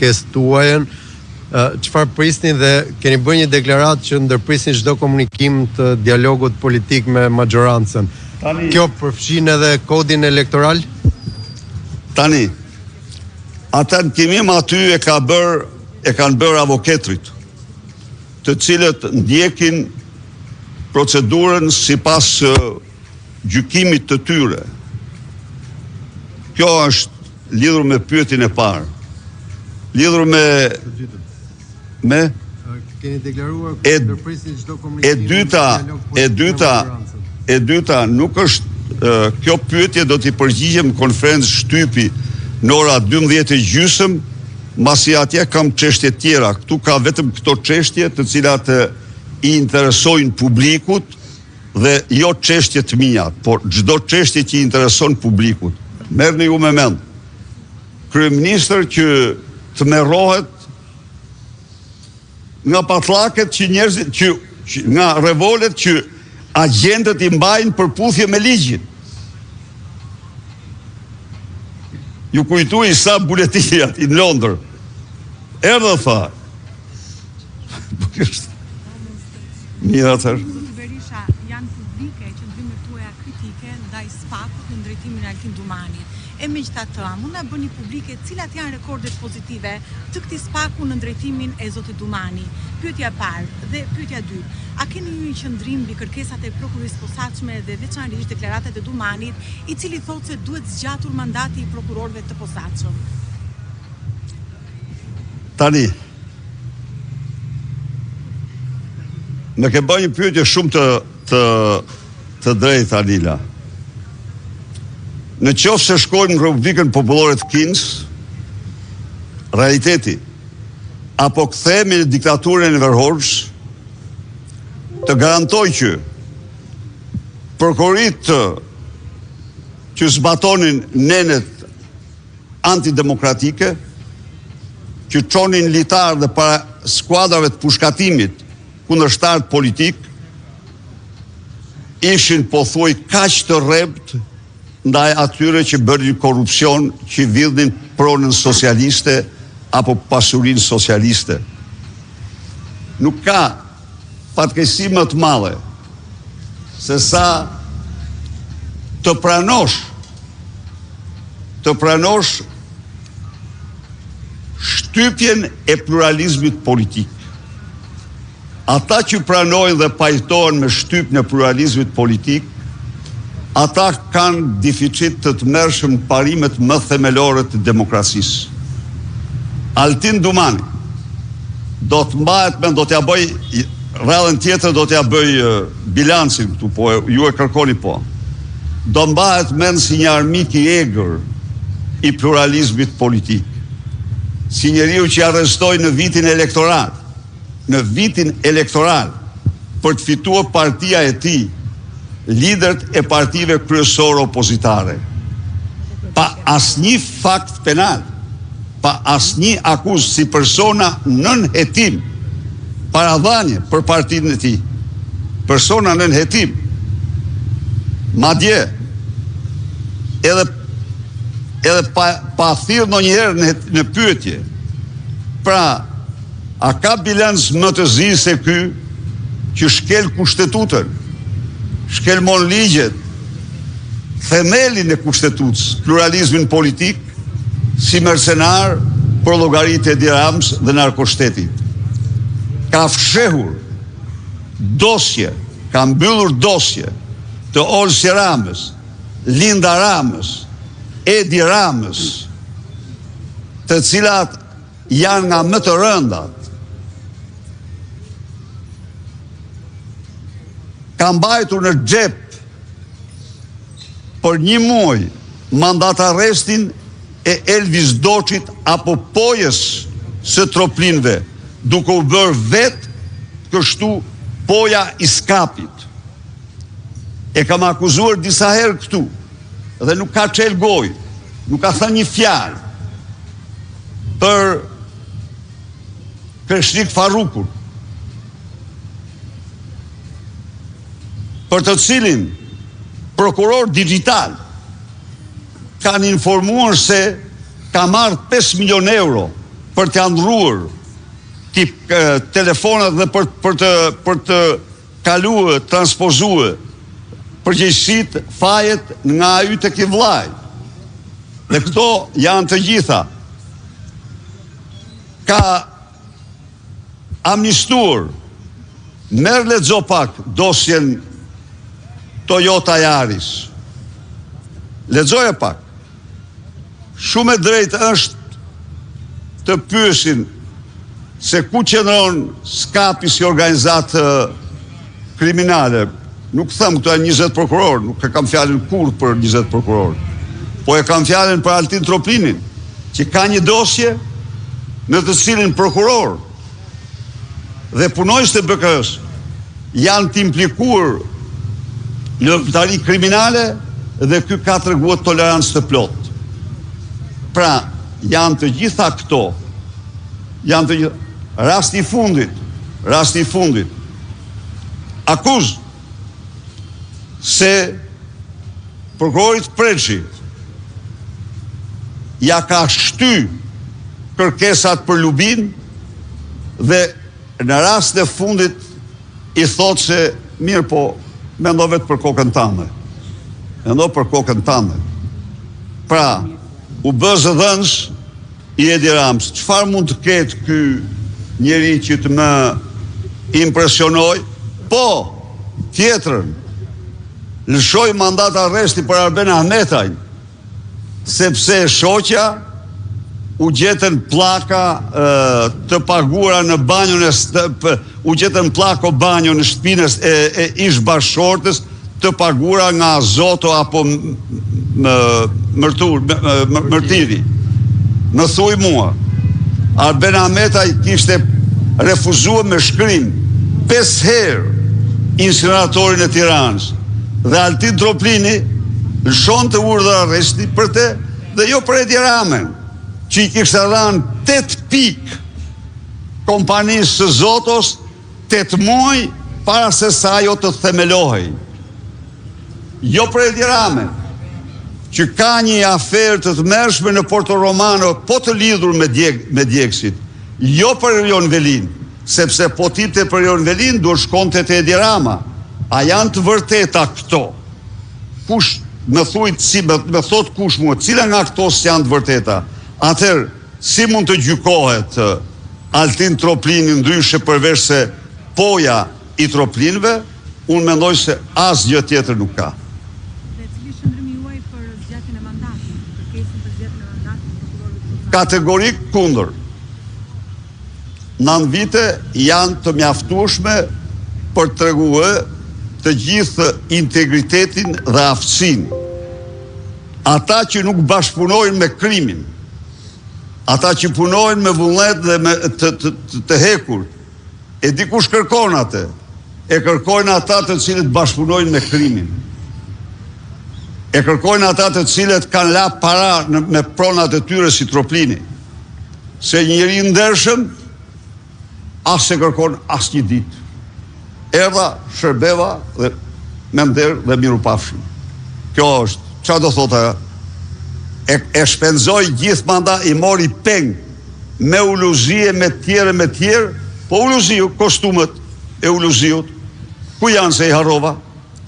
pjesë tuajën, çfarë prisni dhe keni bërë një deklaratë që ndërprisni çdo komunikim të dialogut politik me majorancën. Kjo përfshin edhe kodin elektoral? Tani, ata në kimim aty e kanë bërë avokatrit, të cilët ndjekin procedurën sipas gjykimit të tyre. Kjo është lidhur me pyetjen e parë. Lidhur me keni deklaruar që ndërprisni çdo komunikim. E dyta nuk është kjo pyetje do t'i përgjigjem në konferencë shtypi në ora 12:30, mbasi atje kam çështje tjera. Ktu ka vetëm këto çështje të cilat i interesojnë publikut dhe jo çështje të mia, por çdo çështje që i intereson publikut. Merrni ju me mend. Kryeministër që të merrohet nga patllaket që njerëzit që nga revolet që agjentët i mbajnë përputhje me ligjin. Ju kujtui sa buletinat në Londër. Erdhë tha. Mirë atër. Berisha, janë publike qëndrimet tuaja kritike ndaj SPAK-ut në drejtimin e Altin Dumanit. E megjithatë, mund na bëni publike cilat janë rekordet pozitive të këtij SPAK-u në drejtimin e zotit Dumani. Pyetja e parë dhe pyetja e dytë. A keni një qëndrim mbi kërkesat e prokurorisë posaçme dhe veçanërisht deklaratat e Dumanit, i cili thotë se duhet zgjatur mandati i prokurorëve të posaçëm? Tani, në ke bërë një pyetje shumë të drejtë, Anila. Në qoftë se shkojmë në Republikën Popullore të Kinës, realiteti, apo kthehemi në diktaturën e Verhoevës, të garantoj që prokurorit që zbatonin nenet antidemokratike, që çonin litar dhe para skuadrave të pushkatimit kundërshtar politik, ishin pothuaj kaq të rrebt ndaj atyre që bënin korrupsion, që vidhin pronën socialiste apo pasurinë socialiste. Nuk ka fatkeqësi më të madhe se sa të pranosh shtypjen e pluralizmit politik. Ata që pranojnë dhe pajtohen me shtypjen e pluralizmit politik, ata kanë deficit të tmerrshëm në parimet më themelore të demokracisë. Altin Dumani do të mbahet, do t'ja bëj radhën tjetër, do t'ja bëj bilancin këtu, po ju e kërkoni po. Do mbahet mend si një armik i egër i pluralizmit politik. Si njeriu që arrestoi në vitin elektoral për të fituar partia e tij, liderët e partive kryesore opozitare, pa asnjë fakt penal, pa asnjë akuzë, si persona nën hetim, paradhanie për partinë e tij, persona nën hetim. Madje edhe pa thirrë ndonjëherë në pyetje. Pra, a ka bilanc më të zi se ky që shkel kushtetutën, shkelmon ligjet, themelin e kushtetutës, pluralizmin politik, si mercenar për llogaritë e Edi Ramës dhe narkoshtetit. Ka fshehur dosje, ka mbyllur dosje të Olsi Ramës, Linda Ramës, Edi Ramës, të cilat janë nga më të rëndat. Ka mbajtur në xhep për 1 muaj mandat arrestin e Elvis Doçit apo pojës së troplinëve, duke u bërë vetë kështu poja i skapit. E kam akuzuar disa herë këtu dhe nuk ka çel gojë, nuk ka thënë një fjalë për Kreshnik Farrukun, për të cilin prokuror digital kanë informuar se ka marrë 5 milion euro për të ndruar telefonat dhe për të kaluar, transpozuar përgjegjësitë, fajet nga ai tek i vllai. Dhe këto janë të gjitha. Ka amnistuar, merr lexo pak dosjen Toyota Yaris. Lexoje pak. Shumë e drejtë është të pyesin se ku qëndron skapi si organizatë kriminale. Nuk them këto janë 20 prokuror, nuk e kam fjalën kurrë për 20 prokuror. Po e kam fjalën për Altin Troplinin, që ka një dosje në të cilin prokuror dhe punojës të BK-s janë të implikuar në veprimtari kriminale dhe ky ka treguar tolerancë të plot. Pra, janë të gjitha këto, janë të gjitha. Rasti i fundit, akuz se prokurorit Preçi ja ka shty kërkesat për Lubin dhe në rast e fundit i thot se mirë po, mendo vetë për kokën tënde. Mendo për kokën tënde. Pra, u bë zëdhënës i Edi Ramës. Çfarë mund të ketë ky njeri që të më impresionoj? Po, tjetrën, lëshoj mandat arresti për Arben Ahmetaj, sepse shoqja u gjetën pllaka të paguara në banjon u gjetën pllako banjo në shtëpinë e ish bashkëshortës të paguara nga Zoto apo Mërtiri. Më thuj mua, Arben Ahmetaj kishte refuzuar me shkrim 5 herë insineratorin e Tiranës dhe Altin Troplini lëshon të urdhër arresti për te dhe jo për Edi Ramën, që i kishte dhënë 8 pikë kompanisë së Zotos 8 muaj para se sa ajo të themelohej. Jo për Edi Ramën, që ka një aferë të tmerrshme në Porto Romano, po të lidhur me djegësit. Jo për Erion Velin, sepse po tipte për Erion Velin duhet shkonte te Edi Rama. A janë të vërteta këto? Kush më thot kush mua, cila nga këto janë të vërteta? Atëherë, si mund të gjykohet Altin Troplini ndryshe përveç se poja i Troplinëve? Unë mendoj se asgjë tjetër nuk ka. Dhe cili shëndrimi juaj për zgjatjen e mandatit, kërkesën për zgjatjen e mandatit të prokurorit? Kategorik kundër. 9 vite janë të mjaftueshme për të treguar të gjithë integritetin dhe aftësinë. Ata që nuk bashkëpunojnë me krimin, ata që punojnë me vullnet dhe me të hekur, e dikush kërkon atë, e kërkojnë ata të cilët bashkëpunojnë me krimin. E kërkojnë ata të cilët kanë la para me pronat e tyre si Troplini. Se njëri ndershëm, as se kërkon as një ditë. Erdha, shërbeva dhe me nder dhe miru pafshim. Kjo është, çfarë do thotë ajo? E shpenzoi gjithë mandat, i mori peng me uluzie, me tjerë, po uluziu, kostumet e uluziut, ku janë se i harrova?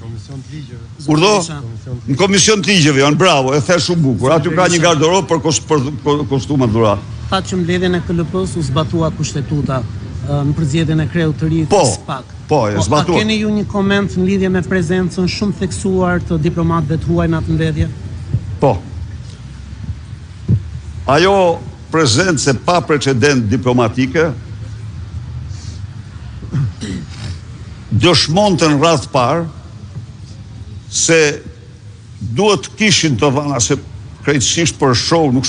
Komision të ligjeve. Urdo? Në komision të ligjeve janë, bravo, e the shumë bukur. Aty ka një garderob për kostumet dhurat. Fatë që mbledhjen e KLP-s u zbatua kushtetuta në përzgjedhjen e kreut të ri të SPAK. Po, e zbatuar. A keni ju një koment në lidhje me prezencën shumë theksuar të diplomatëve të huaj në atë mbledhje? Po. Ajo prezencë pa precedent diplomatike dëshmonte në radhë parë se duhet kishin të dhëna, se krejtësisht për show nuk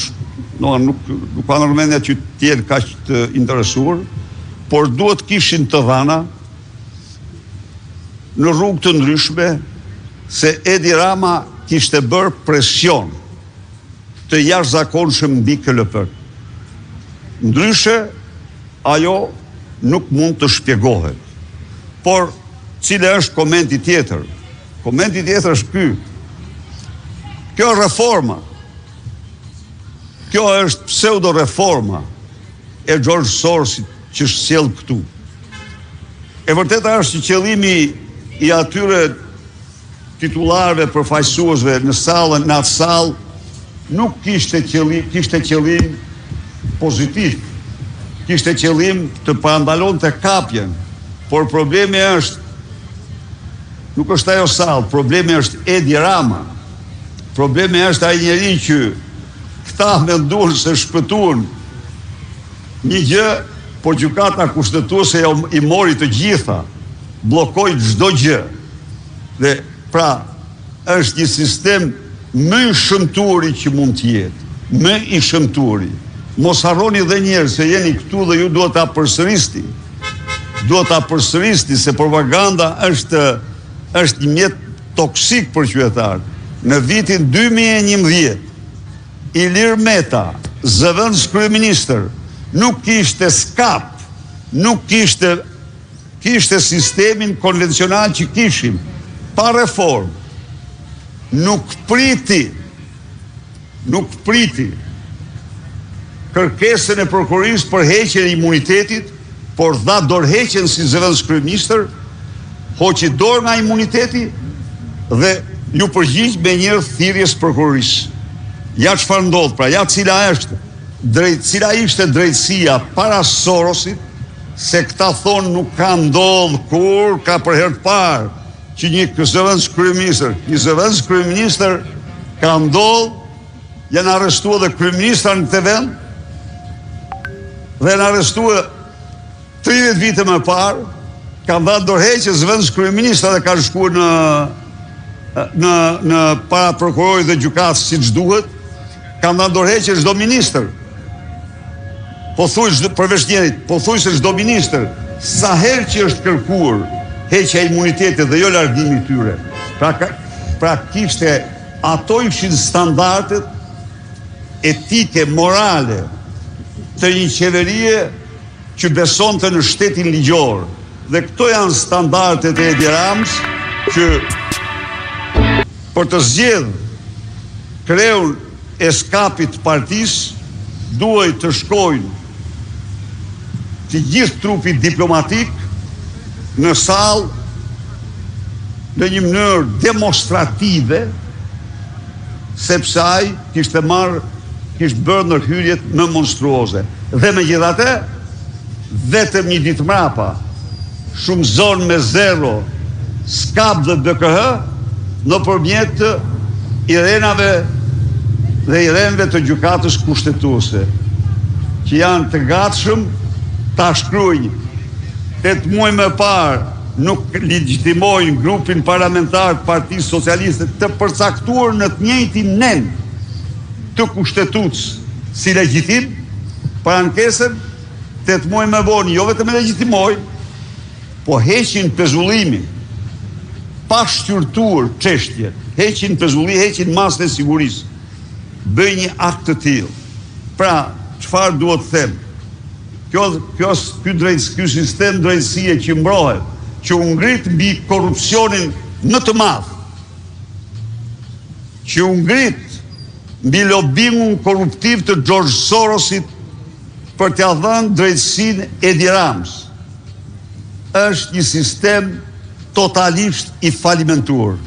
ka nërmendja që tjenë kaq të interesuar, por duhet kishin të dhëna në rrugë të ndryshme se Edi Rama kishte bërë presion të jashtëzakonshëm mbi KLP. Ndryshe, ajo nuk mund të shpjegohet. Por, cile është komenti tjetër? Komenti tjetër është ky. Kjo reforma, kjo është pseudo reforma e George Sorosit që sjell këtu. E vërteta është që qëllimi i atyre titullarëve përfaqësuesve në sallën, në atë sallë, nuk kishte qëllim pozitiv. Kishte qëllim të parandalonte kapjen, por problemi është, nuk është ajo sallë, problemi është Edi Rama. Problemi është ai njeri që këta menduan se shpëtuan një gjë, por gjykata kushtetuese i mori të gjitha, bllokoi çdo gjë. Dhe pra është një sistem më i shëmtuari që mund të jetë, më i shëmtuari. Mos harroni dhe njerë se jeni këtu dhe ju duhet ta përsërisni. Duhet ta përsërisni se propaganda është një mjet toksik për qytetarët. Në vitin 2011, Ilir Meta, zëvendës kryeministër, nuk kishte skap, nuk kishte sistemin konvencional që kishim, pa reform. Nuk priti kërkesën e prokurorisë për heqjen e imunitetit, por dha dorëheqjen si zëvendës kryeministër, hoqi dorë nga imuniteti dhe ju përgjigj me një thirrjes prokurorisë. Ja çfarë ndodh, pra ja cila ishte drejtësia para Sorosit, se këta thonë nuk ka ndodh kur, ka për herë të parë që një zëvendës kryeministër ka ndodh, janë arrestuar dhe kryeministra në këtë vend, dhe janë arrestuar 30 vite më parë, kanë dhënë dorëheqje zëvendës kryeministra dhe kanë shkuar në para prokurorit dhe gjykatës siç duhet, kanë dhënë dorëheqje çdo ministër. Po thuaj përveç njerit, po thuaj se çdo ministër, sa herë që është kërkuar heqja e imunitetit dhe jo largimi i tyre. Pra kishte, ato ishin standardet etike, morale të një qeverie që besonte në shtetin ligjor. Dhe këto janë standardet e Edi Ramës që për të zgjedhur kreun e skapit të partisë duhet të shkojnë të gjithë trupit diplomatik në sallë në një mënyrë demonstrative, sepse ai kishte bërë ndërhyrjet më monstruoze. Dhe megjithatë, vetëm një ditë mrapa, shumë zonë me zero, skap dhe BKH, nëpërmjet irenave dhe irenëve të gjykatës kushtetuese, që janë të gatshëm ta shkruajnë 8 muaj më parë nuk legjitimojnë grupin parlamentar të Partisë Socialiste të përcaktuar në të njëjtin nen të kushtetues si legjitim, për ankesën 8 muaj më vonë jo vetëm e legjitimojnë, po heqin pezullimin, pa shqyrtuar çështje, heqin pezullim, heqin masën e sigurisë. Bëj një akt të tillë. Pra, çfarë duhet të them? Ky sistem drejtësie që mbrohet, që u ngrit mbi korrupsionin më të madh, që u ngrit mbi lobingun korruptiv të George Sorosit për t'ia dhënë drejtësinë Edi Ramës, është një sistem totalisht i falimentuar.